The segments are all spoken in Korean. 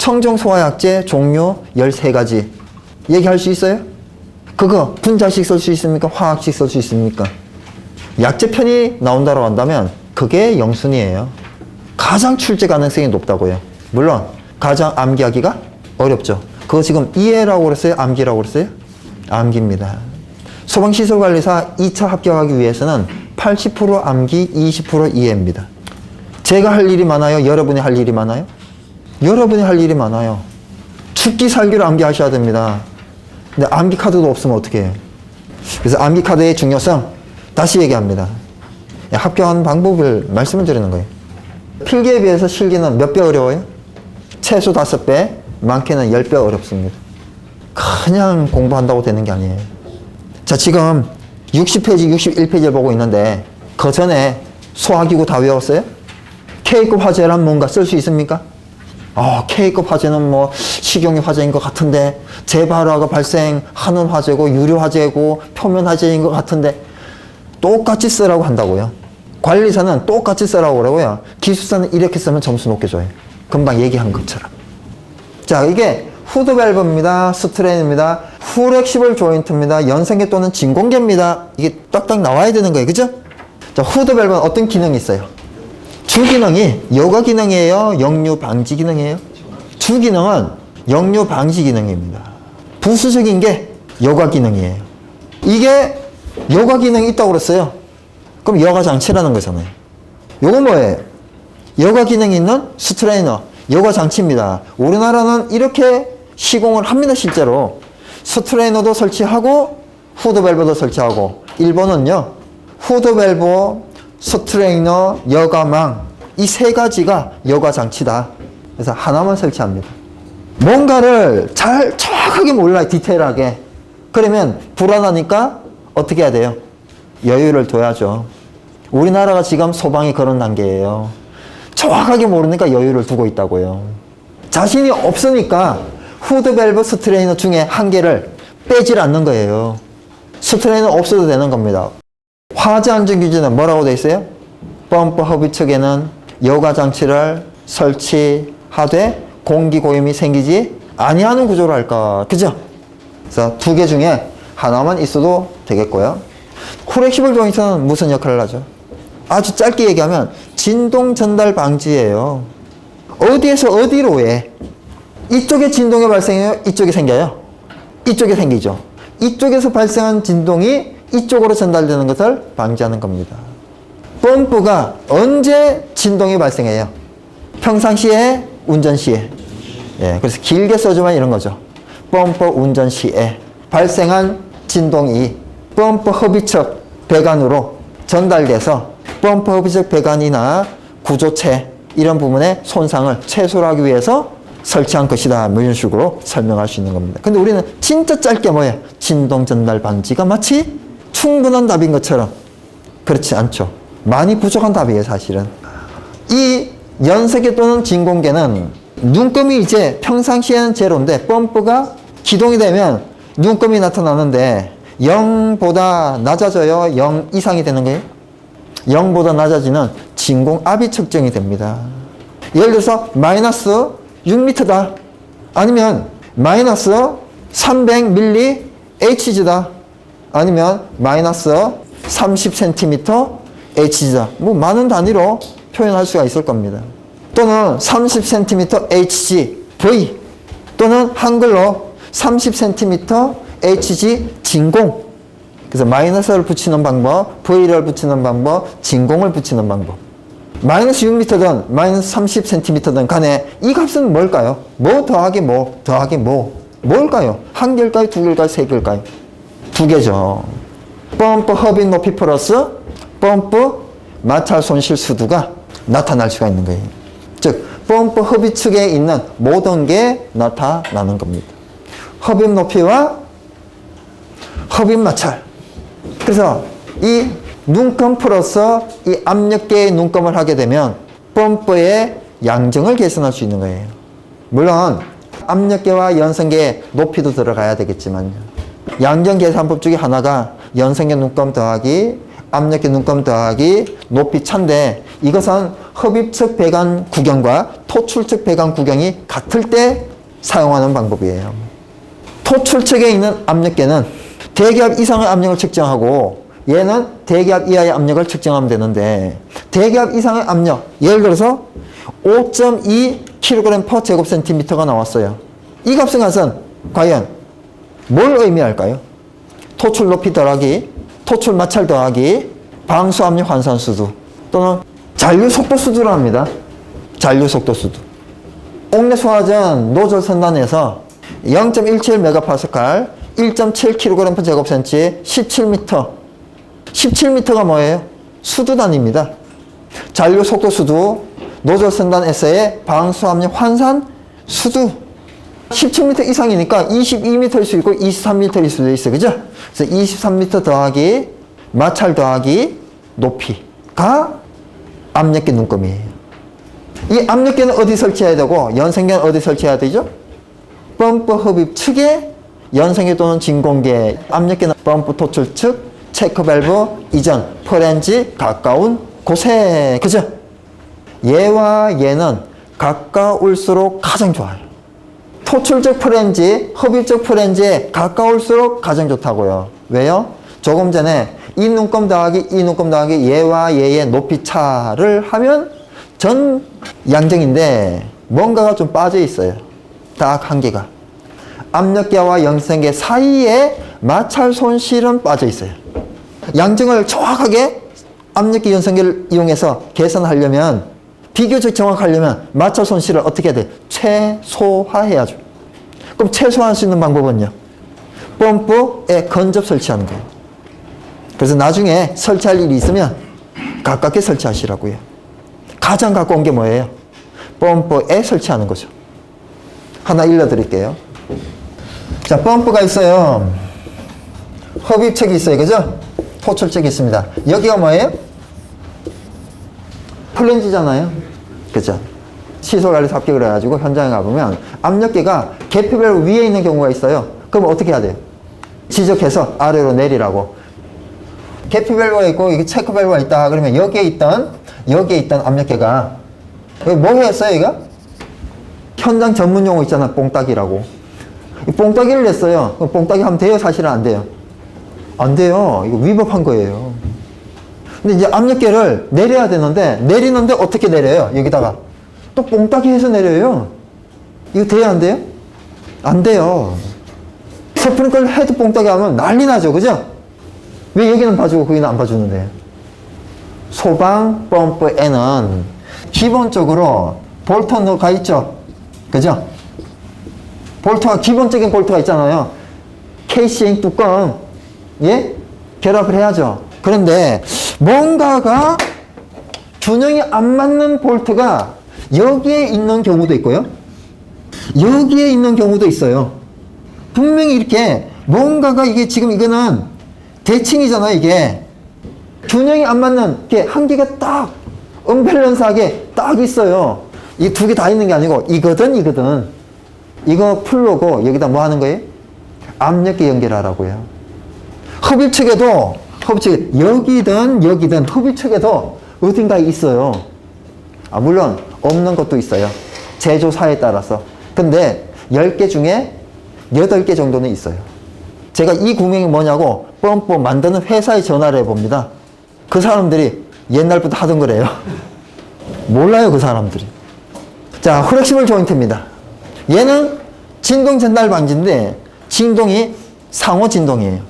청정 소화약제 종류 13가지 얘기할 수 있어요? 그거 분자식 쓸 수 있습니까? 화학식 쓸 수 있습니까? 약제편이 나온다고 한다면 그게 영순이에요. 가장 출제 가능성이 높다고요. 물론 가장 암기하기가 어렵죠. 그거 지금 이해라고 그랬어요? 암기라고 그랬어요? 암기입니다. 소방시설관리사 2차 합격하기 위해서는 80% 암기, 20% 이해입니다. 제가 할 일이 많아요? 여러분이 할 일이 많아요? 여러분이 할 일이 많아요. 죽기 살기로 암기하셔야 됩니다. 근데 암기 카드도 없으면 어떻게 해요? 그래서 암기 카드의 중요성 다시 얘기합니다. 합격하는 방법을 말씀을 드리는 거예요. 필기에 비해서 실기는 몇 배 어려워요? 최소 5배, 많게는 10배 어렵습니다. 그냥 공부한다고 되는 게 아니에요. 자, 지금 60페이지, 61페이지를 보고 있는데 그 전에 소화기구 다 외웠어요? K급 화재란 뭔가 쓸 수 있습니까? K급 화재는 뭐 식용유 화재인 것 같은데 재발화가 발생하는 화재고 유류 화재고 표면 화재인 것 같은데 똑같이 쓰라고 한다고요. 관리사는 똑같이 쓰라고 그러고요. 기술사는 이렇게 쓰면 점수 높게 줘요. 금방 얘기한 것처럼. 자, 이게 후드 밸브입니다. 스트레인입니다. 플렉시블 조인트입니다. 연생계 또는 진공계입니다. 이게 딱딱 나와야 되는 거예요. 그죠? 자, 후드 밸브는 어떤 기능이 있어요? 주기능이 여과 기능이에요? 역류 방지 기능이에요? 주기능은 역류 방지 기능입니다. 부수적인 게 여과 기능이에요. 이게 여과 기능이 있다고 그랬어요. 그럼 여과 장치라는 거잖아요. 요건 뭐예요? 여과 기능이 있는 스트레이너, 여과 장치입니다. 우리나라는 이렇게 시공을 합니다, 실제로. 스트레이너도 설치하고 후드 밸브도 설치하고. 일본은요, 후드 밸브, 스트레이너, 여과망 이 세 가지가 여과 장치다. 그래서 하나만 설치합니다. 뭔가를 잘 정확하게 몰라요, 디테일하게. 그러면 불안하니까 어떻게 해야 돼요? 여유를 둬야죠. 우리나라가 지금 소방이 그런 단계예요. 정확하게 모르니까 여유를 두고 있다고요. 자신이 없으니까 후드 밸브 스트레이너 중에 한 개를 빼질 않는 거예요. 스트레이너 없어도 되는 겁니다. 화재 안전 기준은 뭐라고 되어 있어요? 펌프 허브 측에는 여과 장치를 설치하되 공기 고염이 생기지 아니하는 구조로 할까. 그죠? 그래서 두 개 중에 하나만 있어도 되겠고요. 플렉시블 조인트는 무슨 역할을 하죠? 아주 짧게 얘기하면 진동 전달 방지예요. 어디에서 어디로 해? 이쪽에 진동이 발생해요? 이쪽에 생겨요? 이쪽에 생기죠. 이쪽에서 발생한 진동이 이쪽으로 전달되는 것을 방지하는 겁니다. 펌프가 언제 진동이 발생해요? 평상시에, 운전 시에. 예, 그래서 길게 써주면 이런 거죠. 펌프 운전 시에 발생한 진동이 펌프 허비측 배관으로 전달돼서 펌프 허비측 배관이나 구조체 이런 부분의 손상을 최소로 하기 위해서 설치한 것이다. 뭐 이런 식으로 설명할 수 있는 겁니다. 근데 우리는 진짜 짧게 뭐예요? 진동 전달 방지가 마치 충분한 답인 것처럼 그렇지 않죠. 많이 부족한 답이에요, 사실은. 이 연세계 또는 진공계는 눈금이 이제 평상시에는 제로인데 펌프가 기동이 되면 눈금이 나타나는데 0보다 낮아져요? 0 이상이 되는 거예요? 0보다 낮아지는 진공압이 측정이 됩니다. 예를 들어서 마이너스 6m다. 아니면 마이너스 300mHz다. 아니면 마이너스 30cm Hz다. 뭐 많은 단위로 표현할 수가 있을 겁니다. 또는 30cm Hg V 또는 한글로 30cm Hg 진공. 그래서 마이너스를 붙이는 방법, V를 붙이는 방법, 진공을 붙이는 방법. 마이너스 6m든 마이너스 30cm든 간에 이 값은 뭘까요? 뭐 더하기 뭐 더하기 뭐 뭘까요? 한 개일까요? 두 개일까요? 세 개일까요? 두 개죠. 펌프 허빙 높이 플러스 펌프 마찰 손실 수두가 나타날 수가 있는 거예요. 즉 펌프 허비 측에 있는 모든 게 나타나는 겁니다. 허빙 높이와 허빙 마찰. 그래서 이 눈금 플러스 이 압력계의 눈금을 하게 되면 펌프의 양정을 개선할 수 있는 거예요. 물론 압력계와 연선계의 높이도 들어가야 되겠지만요. 양정 계산법 중에 하나가 연선계 눈금 더하기 압력계 눈금 더하기 높이 차인데 이것은 흡입측 배관 구경과 토출측 배관 구경이 같을 때 사용하는 방법이에요. 토출측에 있는 압력계는 대기압 이상의 압력을 측정하고 얘는 대기압 이하의 압력을 측정하면 되는데 대기압 이상의 압력, 예를 들어서 5.2kg/제곱센티미터가 나왔어요. 이 값은 과연 뭘 의미할까요? 토출 높이 더하기, 토출 마찰 더하기, 방수 압력 환산 수도 또는 잔류 속도 수두를 합니다. 잔류 속도 수두. 옥내 소화전 노즐 선단에서 0.17MPa, 1.7kg/제곱센치, 17m. 17m가 뭐예요? 수두 단위입니다. 잔류 속도 수두, 노즐 선단에서의 방수 압력 환산 수두. 17m 이상이니까 22m일 수 있고 23m일 수도 있어요. 그죠? 그래서 23m 더하기 마찰 더하기 높이가 압력계 눈금이에요. 이 압력계는 어디 설치해야 되고 연생계는 어디 설치해야 되죠? 펌프 흡입 측에 연생계 또는 진공계, 압력계는 펌프 토출 측, 체크밸브 이전, 프렌지 가까운 곳에. 그죠? 얘와 얘는 가까울수록 가장 좋아요. 토출적 프렌지, 흡입적 프렌지에 가까울수록 가장 좋다고요. 왜요? 조금 전에 이 눈금 더하기 이 눈금 더하기 얘와 얘의 높이 차를 하면 전 양정인데 뭔가가 좀 빠져 있어요. 딱 한 개가. 압력계와 연생계 사이에 마찰 손실은 빠져 있어요. 양정을 정확하게 압력계 연생계를 이용해서 계산하려면 비교적 정확하려면 마찰 손실을 어떻게 해야 돼? 최소화해야죠. 그럼 최소화할 수 있는 방법은요? 펌프에 건접 설치하는 거예요. 그래서 나중에 설치할 일이 있으면 가깝게 설치하시라고요. 가장 가까운 게 뭐예요? 펌프에 설치하는 거죠. 하나 일러드릴게요. 자, 펌프가 있어요. 흡입책이 있어요. 그죠? 토출책이 있습니다. 여기가 뭐예요? 플랜지잖아요. 그죠? 시설관리사 합격을 해가지고 현장에 가보면 압력계가 계피밸브 위에 있는 경우가 있어요. 그럼 어떻게 해야 돼요? 지적해서 아래로 내리라고. 계피밸브가 있고 이게 체크밸브가 있다. 그러면 여기에 있던 압력계가 뭐 했어요, 이거? 현장 전문 용어 있잖아, 뽕따기라고. 이 뽕따기를 냈어요. 뽕따기 하면 돼요? 사실은 안 돼요. 안 돼요. 이거 위법한 거예요. 근데 이제 압력계를 내려야 되는데 내리는데 어떻게 내려요? 여기다가 또 뽕따기 해서 내려요. 이거 돼요, 안 돼요? 안 돼요. 스프링클 헤드 뽕따기 하면 난리 나죠, 그죠? 왜 여기는 봐주고 거기는 안 봐주는데? 소방 펌프에는 기본적으로 볼트가 있죠, 그죠? 볼트가 기본적인 볼트가 있잖아요. 케이싱 뚜껑, 예, 결합을 해야죠. 그런데 뭔가가 균형이 안 맞는 볼트가 여기에 있는 경우도 있고요. 여기에 있는 경우도 있어요. 분명히 이렇게 뭔가가 이게 지금 이거는 대칭이잖아요. 이게 균형이 안 맞는 게 한 개가 딱 언밸런스하게 딱 있어요. 이 두 개 다 있는 게 아니고 이거든. 이거 풀로고 여기다 뭐 하는 거예요? 압력계 연결하라고요. 흡입측에도 여기든 흡입측에도 어딘가에 있어요. 물론 없는 것도 있어요. 제조사에 따라서. 근데 10개 중에 8개 정도는 있어요. 제가 이 구명이 뭐냐고 펌프 만드는 회사에 전화를 해봅니다. 그 사람들이 옛날부터 하던 거래요. 몰라요, 그 사람들이. 자, 플렉시블 조인트입니다. 얘는 진동 전달 방지인데 진동이 상호 진동이에요.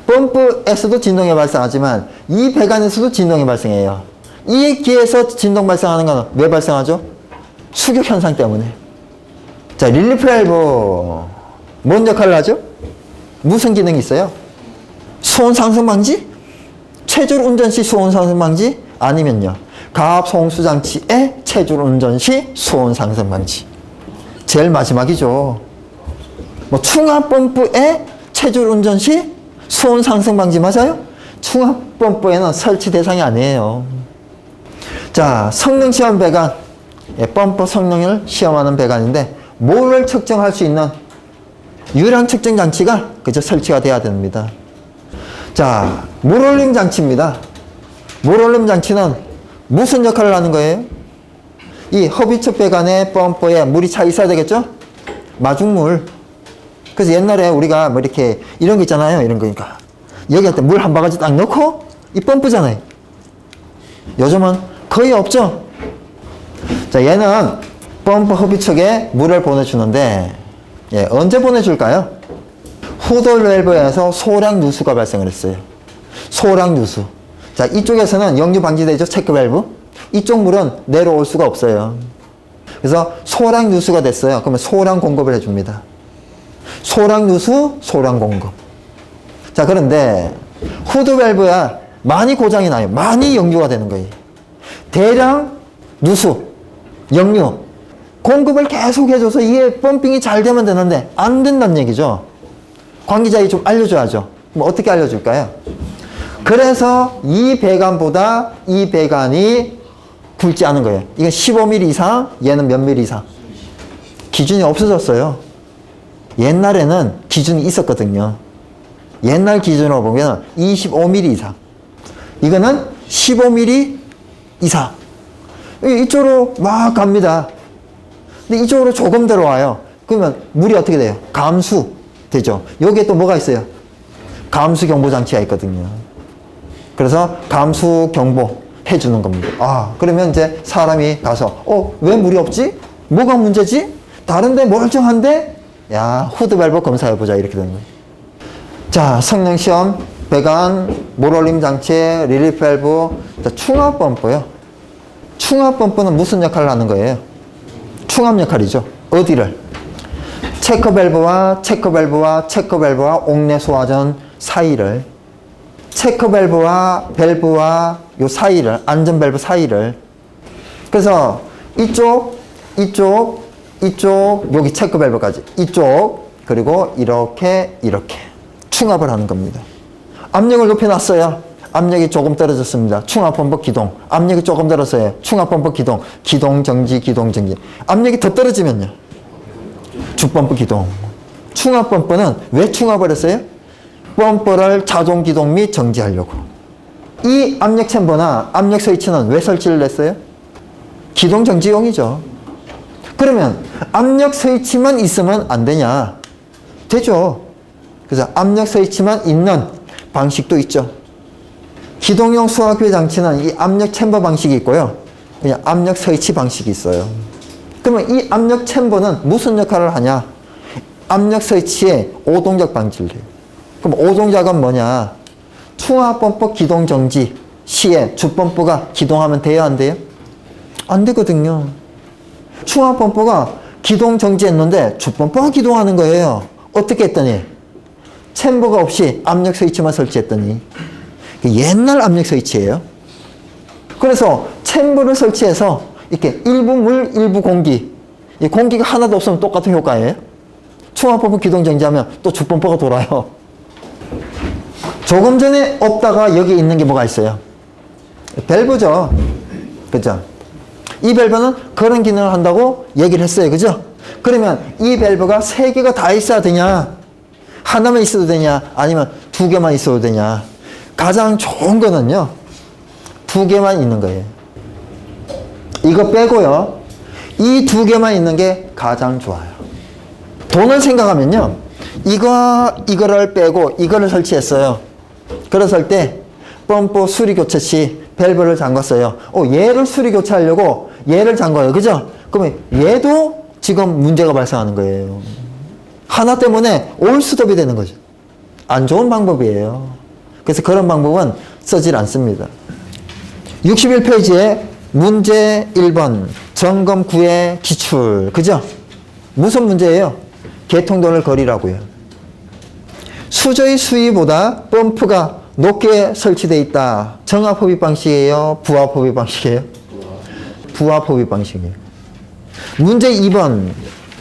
펌프에서도 진동이 발생하지만 이 배관에서도 진동이 발생해요. 이 기에서 진동 발생하는 건 왜 발생하죠? 수격 현상 때문에. 자, 릴리프 밸브 뭔 역할을 하죠? 무슨 기능이 있어요? 수온 상승 방지? 체줄 운전 시 수온 상승 방지? 아니면요, 가압 송수 장치의 체줄 운전 시 수온 상승 방지. 제일 마지막이죠. 뭐 충압 펌프의 체줄 운전 시 수온 상승 방지 맞아요? 충압 펌프에는 설치 대상이 아니에요. 자, 성능 시험 배관. 예, 펌프 성능을 시험하는 배관인데 뭐를 측정할 수 있는 유량 측정 장치가 그저 설치가 돼야 됩니다. 자, 물올림 장치입니다. 물올림 장치는 무슨 역할을 하는 거예요? 이 허비측 배관의 펌프에 물이 차 있어야 되겠죠? 마중물. 그래서 옛날에 우리가 뭐 이렇게 이런 거 있잖아요. 이런 거니까. 여기 할 때 물 한 바가지 딱 넣고 이 펌프잖아요. 요즘은 거의 없죠? 자, 얘는 펌프 허비측에 물을 보내주는데, 예, 언제 보내줄까요? 후돌 밸브에서 소량 누수가 발생을 했어요. 소량 누수. 자, 이쪽에서는 역류 방지되죠? 체크 밸브. 이쪽 물은 내려올 수가 없어요. 그래서 소량 누수가 됐어요. 그러면 소량 공급을 해줍니다. 소량 누수, 소량 공급. 자, 그런데 후드 밸브야 많이 고장이 나요. 많이 역류가 되는 거예요. 대량 누수, 역류, 공급을 계속 해줘서 이게 펌핑이 잘 되면 되는데 안 된다는 얘기죠. 관계자에게 좀 알려줘야죠. 뭐 어떻게 알려줄까요? 그래서 이 배관보다 이 배관이 굵지 않은 거예요. 이건 15mm 이상, 얘는 몇 mm 이상. 기준이 없어졌어요. 옛날에는 기준이 있었거든요. 옛날 기준으로 보면 25mm 이상. 이거는 15mm 이상. 이쪽으로 막 갑니다. 근데 이쪽으로 조금 들어와요. 그러면 물이 어떻게 돼요? 감수 되죠. 여기에 또 뭐가 있어요? 감수 경보 장치가 있거든요. 그래서 감수 경보 해주는 겁니다. 아, 그러면 이제 사람이 가서 왜 물이 없지? 뭐가 문제지? 다른데 멀쩡한데? 야, 후드 밸브 검사해보자. 이렇게 되는 거예요. 자, 성능시험, 배관, 물올림 장치, 릴리프 밸브, 충압 펌프요. 충압 펌프는 무슨 역할을 하는 거예요? 충압 역할이죠. 어디를? 체크 밸브와 체크 밸브와 체크 밸브와 옥내 소화전 사이를, 체크 밸브와 요 사이를, 안전 밸브 사이를. 그래서 이쪽, 여기 체크 밸브까지. 이쪽, 그리고 이렇게 충압을 하는 겁니다. 압력을 높여놨어요. 압력이 조금 떨어졌습니다. 충압 펌프 기동. 압력이 조금 떨어졌어요. 충압 펌프 기동. 기동 정지, 기동 정지. 압력이 더 떨어지면요. 주펌프 기동. 충압 펌프는 왜 충압을 했어요? 펌프를 자동 기동 및 정지하려고. 이 압력 챔버나 압력 스위치는 왜 설치를 했어요? 기동 정지용이죠. 그러면 압력 스위치만 있으면 안 되냐? 되죠. 그래서 압력 스위치만 있는 방식도 있죠. 기동용 수화기 장치는 이 압력 챔버 방식이 있고요. 그냥 압력 스위치 방식이 있어요. 그러면 이 압력 챔버는 무슨 역할을 하냐? 압력 스위치의 오동작 방지를 해요. 그럼 오동작은 뭐냐? 충압 펌프 기동 정지 시에 주펌프가 기동하면 돼요, 안 돼요? 안 되거든요. 충압 펌프가 기동 정지했는데 주펌프가 기동하는 거예요. 어떻게 했더니? 챔버가 없이 압력 스위치만 설치했더니. 옛날 압력 스위치예요. 그래서 챔버를 설치해서 이렇게 일부 물, 일부 공기. 이 공기가 하나도 없으면 똑같은 효과예요. 충압 펌프 기동 정지하면 또 주펌프가 돌아요. 조금 전에 없다가 여기 있는 게 뭐가 있어요? 밸브죠. 그죠? 이 밸브는 그런 기능을 한다고 얘기를 했어요. 그죠? 그러면 이 밸브가 3개가 다 있어야 되냐? 하나만 있어도 되냐? 아니면 2개만 있어도 되냐? 가장 좋은 거는요, 2개만 있는 거예요. 이거 빼고요, 이 2개만 있는 게 가장 좋아요. 돈을 생각하면요, 이거를 빼고 이거를 설치했어요. 그랬을 때 펌프 수리 교체 시 밸브를 잠갔어요. 얘를 수리 교체하려고 얘를 잠가요. 그죠? 그러면 얘도 지금 문제가 발생하는 거예요. 하나 때문에 올스톱이 되는 거죠. 안 좋은 방법이에요. 그래서 그런 방법은 쓰질 않습니다. 61페이지에 문제 1번 점검 9의 기출. 그죠? 무슨 문제예요? 개통도를 거리라고요. 수저의 수위보다 펌프가 높게 설치되어 있다. 정압 흡입 방식이에요? 부합 흡입 방식이에요? 부합 흡입 방식이에요. 문제 2번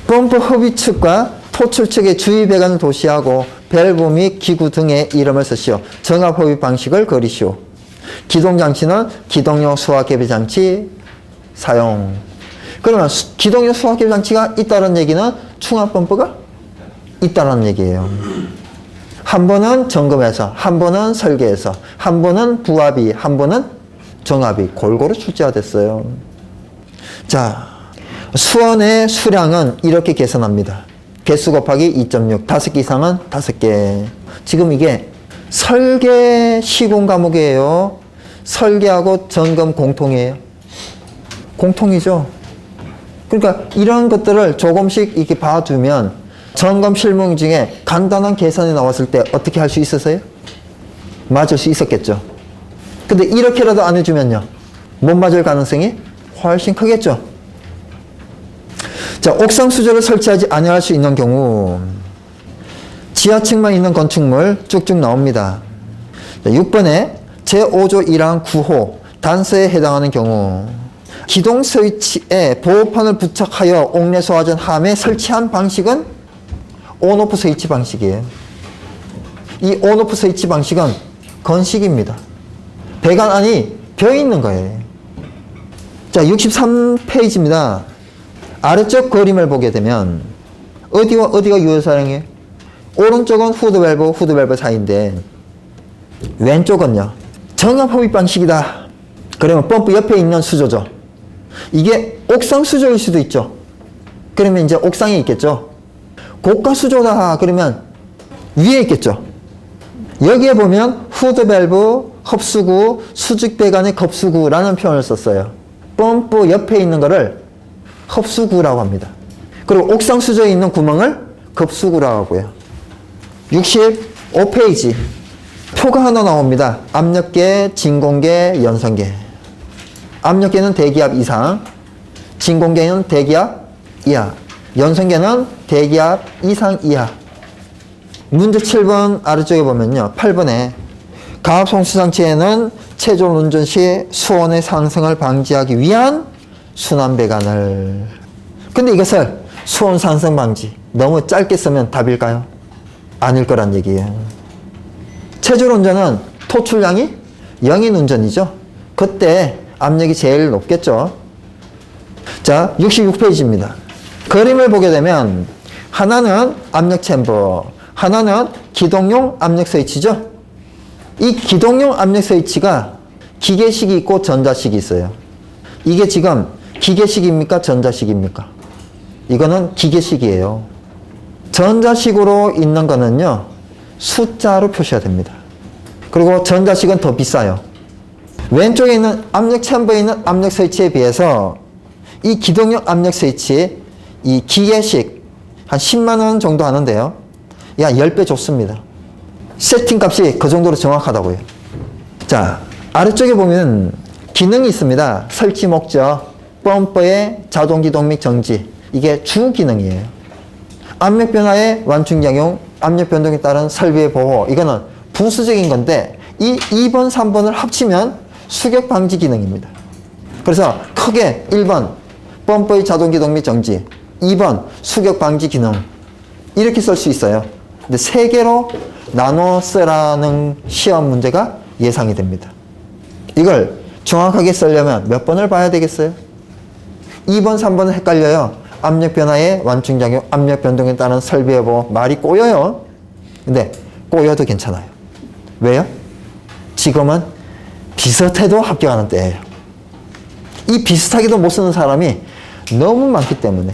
펌프 흡입 측과 토출 측의 주위 배관을 도시하고 밸브 및 기구 등의 이름을 쓰시오. 정압 흡입 방식을 그리시오. 기동장치는 기동용 수화 개비 장치 사용. 그러면 기동용 수화 개비 장치가 있다는 얘기는 충압 펌프가 있다는 얘기예요. 한 번은 점검해서, 한 번은 설계해서, 한 번은 부합이, 한 번은 정합이 골고루 출제가 됐어요. 자, 수원의 수량은 이렇게 계산합니다. 개수 곱하기 2.6, 5개 이상은 5개. 지금 이게 설계 시공 과목이에요. 설계하고 점검 공통이에요. 공통이죠. 그러니까 이런 것들을 조금씩 이렇게 봐두면 점검 실무 중에 간단한 계산이 나왔을 때 어떻게 할 수 있었어요? 맞을 수 있었겠죠. 근데 이렇게라도 안 해주면요, 못 맞을 가능성이 훨씬 크겠죠. 자, 옥상 수조를 설치하지 아니할 수 있는 경우, 지하층만 있는 건축물 쭉쭉 나옵니다. 자, 6번에 제5조 1항 9호 단서에 해당하는 경우, 기동 스위치에 보호판을 부착하여 옥내 소화전 함에 설치한 방식은 온오프 스위치 방식이에요. 이 온오프 스위치 방식은 건식입니다. 배관 안이 비어 있는 거예요. 자, 63페이지입니다. 아래쪽 그림을 보게 되면 어디와 어디가 유효사량이에요? 오른쪽은 후드밸브 사이인데 왼쪽은요, 정합흡입 방식이다. 그러면 펌프 옆에 있는 수조죠. 이게 옥상 수조일 수도 있죠. 그러면 이제 옥상에 있겠죠. 고가 수조다 그러면 위에 있겠죠. 여기에 보면 후드밸브, 흡수구, 수직배관의 급수구라는 표현을 썼어요. 펌프 옆에 있는 거를 흡수구라고 합니다. 그리고 옥상 수조에 있는 구멍을 급수구라고 하고요. 65페이지 표가 하나 나옵니다. 압력계, 진공계, 연선계. 압력계는 대기압 이상, 진공계는 대기압 이하, 연선계는 대기압 이상 이하. 문제 7번 아래쪽에 보면요, 8번에 가압송수장치에는 체조 운전 시 수온의 상승을 방지하기 위한 순환배관을. 근데 이것을 수온 상승 방지 너무 짧게 쓰면 답일까요? 아닐 거란 얘기예요. 체조 운전은 토출량이 0인 운전이죠. 그때 압력이 제일 높겠죠. 자, 66페이지입니다. 그림을 보게 되면 하나는 압력 챔버, 하나는 기동용 압력 스위치죠. 이 기동용 압력 스위치가 기계식이 있고 전자식이 있어요. 이게 지금 기계식입니까? 전자식입니까? 이거는 기계식이에요. 전자식으로 있는 거는요, 숫자로 표시가 됩니다. 그리고 전자식은 더 비싸요. 왼쪽에 있는 압력 챔버에 있는 압력 스위치에 비해서 이 기동용 압력 스위치, 이 기계식 한 10만 원 정도 하는데요, 야 10배 좋습니다. 세팅 값이 그 정도로 정확하다고요. 자, 아래쪽에 보면 기능이 있습니다. 설치 목적, 펌프의 자동기동 및 정지, 이게 주 기능이에요. 압력 변화의 완충작용, 압력 변동에 따른 설비의 보호, 이거는 부수적인 건데 이 2번, 3번을 합치면 수격 방지 기능입니다. 그래서 크게 1번 펌프의 자동기동 및 정지, 2번 수격 방지 기능, 이렇게 쓸 수 있어요. 근데 3개로 나눠 쓰라는 시험 문제가 예상이 됩니다. 이걸 정확하게 쓰려면 몇 번을 봐야 되겠어요? 2번, 3번은 헷갈려요. 압력 변화의 완충작용, 압력 변동에 따른 설비의 보호, 말이 꼬여요. 근데 꼬여도 괜찮아요. 왜요? 지금은 비슷해도 합격하는 때예요. 이 비슷하게도 못 쓰는 사람이 너무 많기 때문에.